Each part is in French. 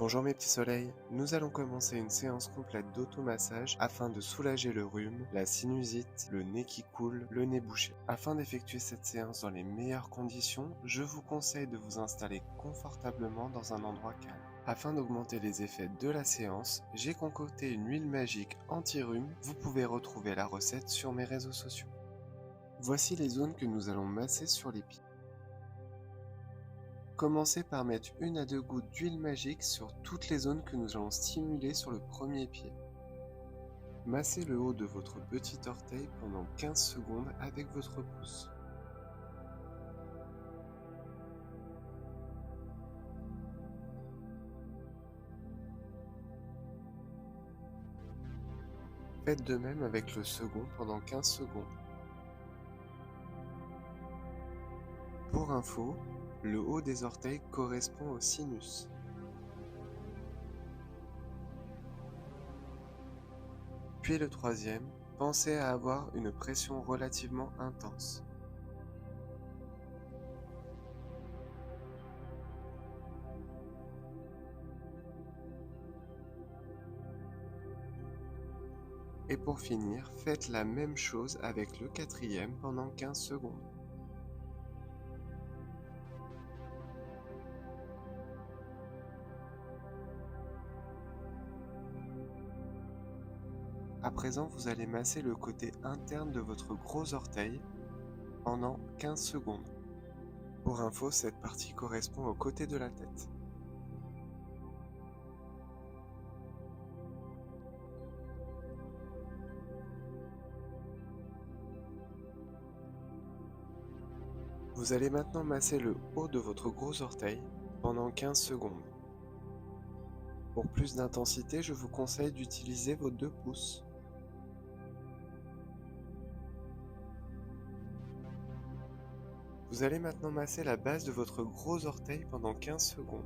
Bonjour mes petits soleils, nous allons commencer une séance complète d'automassage afin de soulager le rhume, la sinusite, le nez qui coule, le nez bouché. Afin d'effectuer cette séance dans les meilleures conditions, je vous conseille de vous installer confortablement dans un endroit calme. Afin d'augmenter les effets de la séance, j'ai concocté une huile magique anti-rhume, vous pouvez retrouver la recette sur mes réseaux sociaux. Voici les zones que nous allons masser sur les pieds. Commencez par mettre 1 à 2 gouttes d'huile magique sur toutes les zones que nous allons stimuler sur le premier pied. Massez le haut de votre petit orteil pendant 15 secondes avec votre pouce. Faites de même avec le second pendant 15 secondes. Pour info, le haut des orteils correspond au sinus. Puis le troisième, pensez à avoir une pression relativement intense. Et pour finir, faites la même chose avec le quatrième pendant 15 secondes. À présent, vous allez masser le côté interne de votre gros orteil pendant 15 secondes. Pour info, cette partie correspond au côté de la tête. Vous allez maintenant masser le haut de votre gros orteil pendant 15 secondes. Pour plus d'intensité, je vous conseille d'utiliser vos 2 pouces. Vous allez maintenant masser la base de votre gros orteil pendant 15 secondes.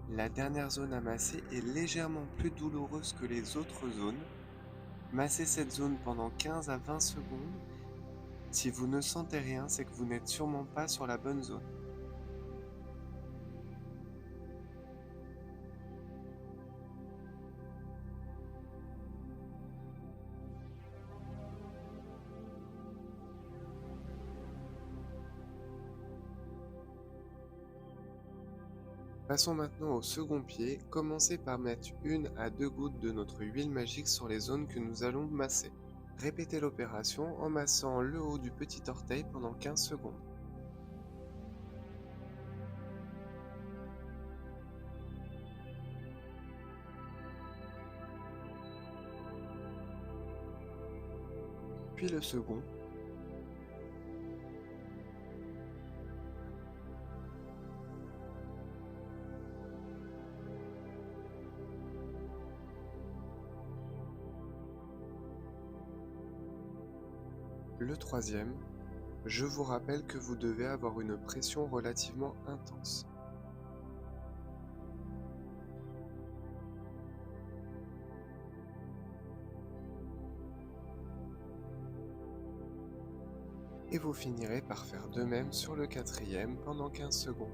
La dernière zone à masser est légèrement plus douloureuse que les autres zones. Massez cette zone pendant 15 à 20 secondes. Si vous ne sentez rien, c'est que vous n'êtes sûrement pas sur la bonne zone. Passons maintenant au second pied. Commencez par mettre 1 à 2 gouttes de notre huile magique sur les zones que nous allons masser. Répétez l'opération en massant le haut du petit orteil pendant 15 secondes. Puis le second. Le troisième. Je vous rappelle que vous devez avoir une pression relativement intense. Et vous finirez par faire de même sur le quatrième pendant 15 secondes.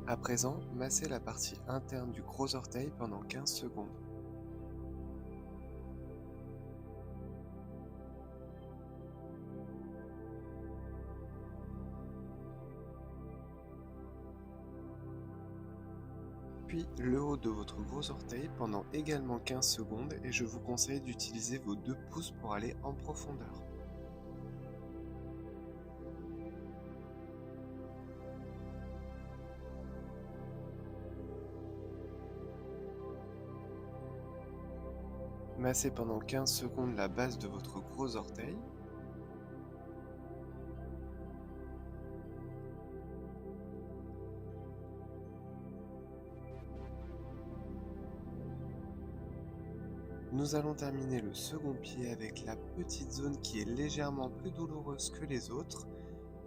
À présent, massez la partie interne du gros orteil pendant 15 secondes. Puis le haut de votre gros orteil pendant également 15 secondes et je vous conseille d'utiliser vos 2 pouces pour aller en profondeur. Massez pendant 15 secondes la base de votre gros orteil. Nous allons terminer le second pied avec la petite zone qui est légèrement plus douloureuse que les autres.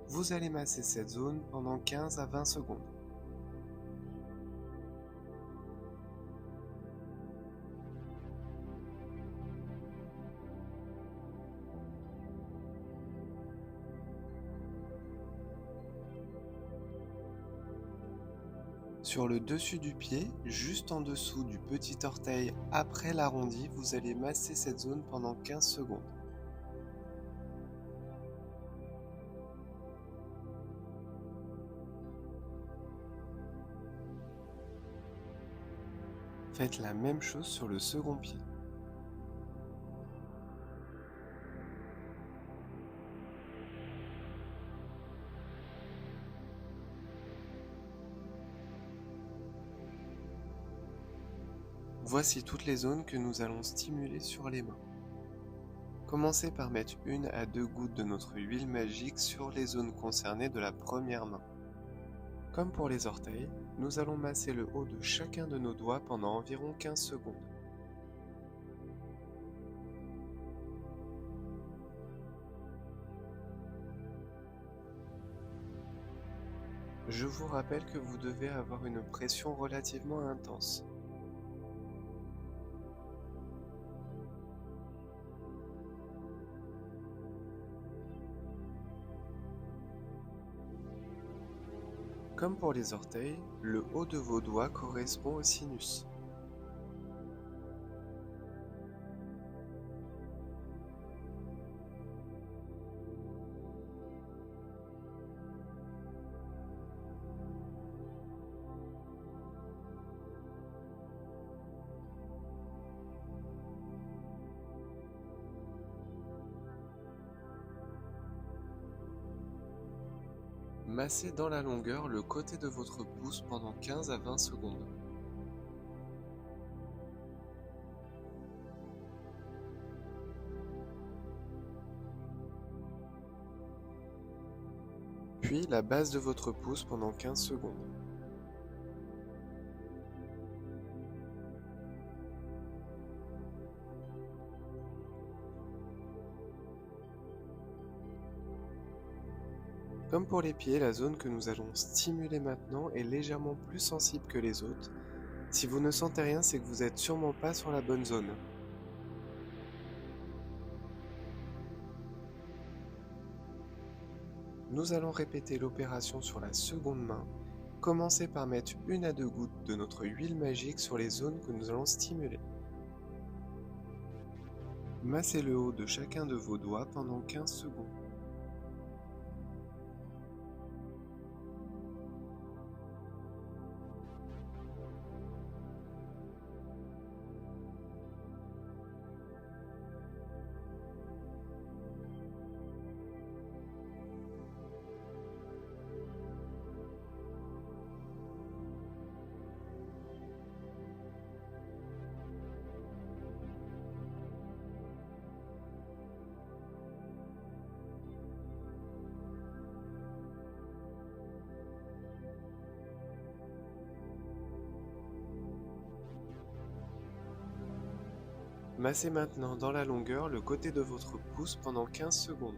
Vous allez masser cette zone pendant 15 à 20 secondes. Sur le dessus du pied, juste en dessous du petit orteil après l'arrondi, vous allez masser cette zone pendant 15 secondes. Faites la même chose sur le second pied. Voici toutes les zones que nous allons stimuler sur les mains. Commencez par mettre 1 à 2 gouttes de notre huile magique sur les zones concernées de la première main. Comme pour les orteils, nous allons masser le haut de chacun de nos doigts pendant environ 15 secondes. Je vous rappelle que vous devez avoir une pression relativement intense. Comme pour les orteils, le haut de vos doigts correspond au sinus. Massez dans la longueur le côté de votre pouce pendant 15 à 20 secondes. Puis la base de votre pouce pendant 15 secondes. Comme pour les pieds, la zone que nous allons stimuler maintenant est légèrement plus sensible que les autres. Si vous ne sentez rien, c'est que vous n'êtes sûrement pas sur la bonne zone. Nous allons répéter l'opération sur la seconde main. Commencez par mettre 1 à 2 gouttes de notre huile magique sur les zones que nous allons stimuler. Massez le haut de chacun de vos doigts pendant 15 secondes. Massez maintenant dans la longueur le côté de votre pouce pendant 15 secondes.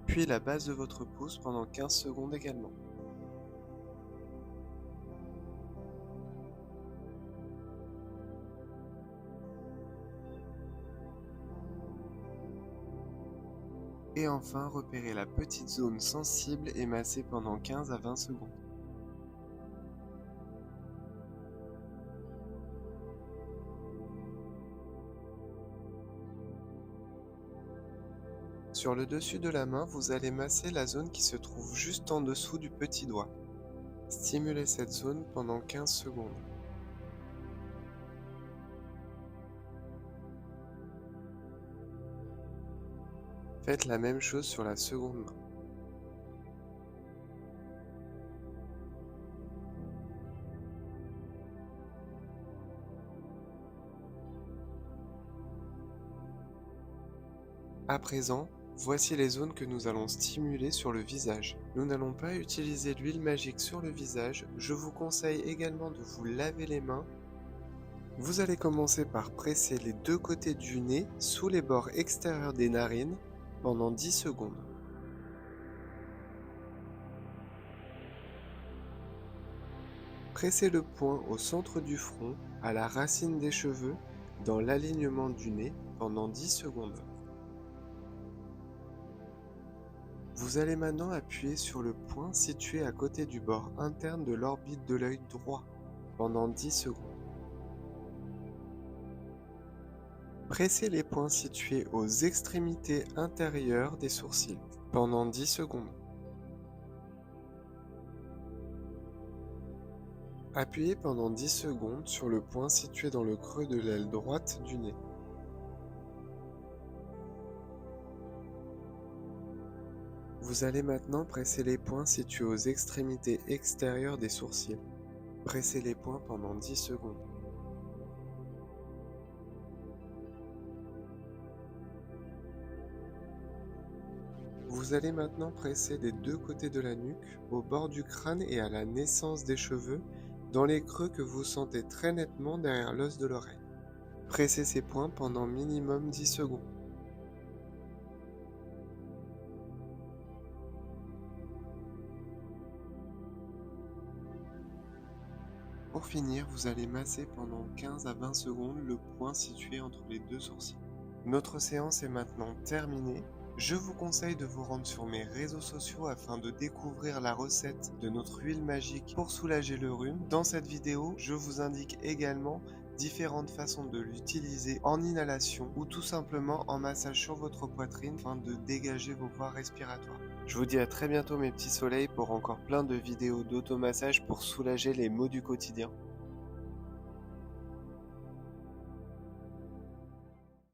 Puis la base de votre pouce pendant 15 secondes également. Et enfin, repérez la petite zone sensible et massez pendant 15 à 20 secondes. Sur le dessus de la main, vous allez masser la zone qui se trouve juste en dessous du petit doigt. Stimulez cette zone pendant 15 secondes. Faites la même chose sur la seconde main. À présent, Voici les zones que nous allons stimuler sur le visage. Nous n'allons pas utiliser l'huile magique sur le visage, je vous conseille également de vous laver les mains. Vous allez commencer par presser les deux côtés du nez sous les bords extérieurs des narines pendant 10 secondes. Pressez le poing au centre du front, à la racine des cheveux, dans l'alignement du nez pendant 10 secondes. Vous allez maintenant appuyer sur le point situé à côté du bord interne de l'orbite de l'œil droit pendant 10 secondes. Pressez les points situés aux extrémités intérieures des sourcils pendant 10 secondes. Appuyez pendant 10 secondes sur le point situé dans le creux de l'aile droite du nez. Vous allez maintenant presser les points situés aux extrémités extérieures des sourcils. Pressez les points pendant 10 secondes. Vous allez maintenant presser des deux côtés de la nuque, au bord du crâne et à la naissance des cheveux, dans les creux que vous sentez très nettement derrière l'os de l'oreille. Pressez ces points pendant minimum 10 secondes. Pour finir, vous allez masser pendant 15 à 20 secondes le point situé entre les deux sourcils. Notre séance est maintenant terminée. Je vous conseille de vous rendre sur mes réseaux sociaux afin de découvrir la recette de notre huile magique pour soulager le rhume. Dans cette vidéo, je vous indique également différentes façons de l'utiliser en inhalation ou tout simplement en massage sur votre poitrine afin de dégager vos voies respiratoires. Je vous dis à très bientôt mes petits soleils pour encore plein de vidéos d'automassage pour soulager les maux du quotidien.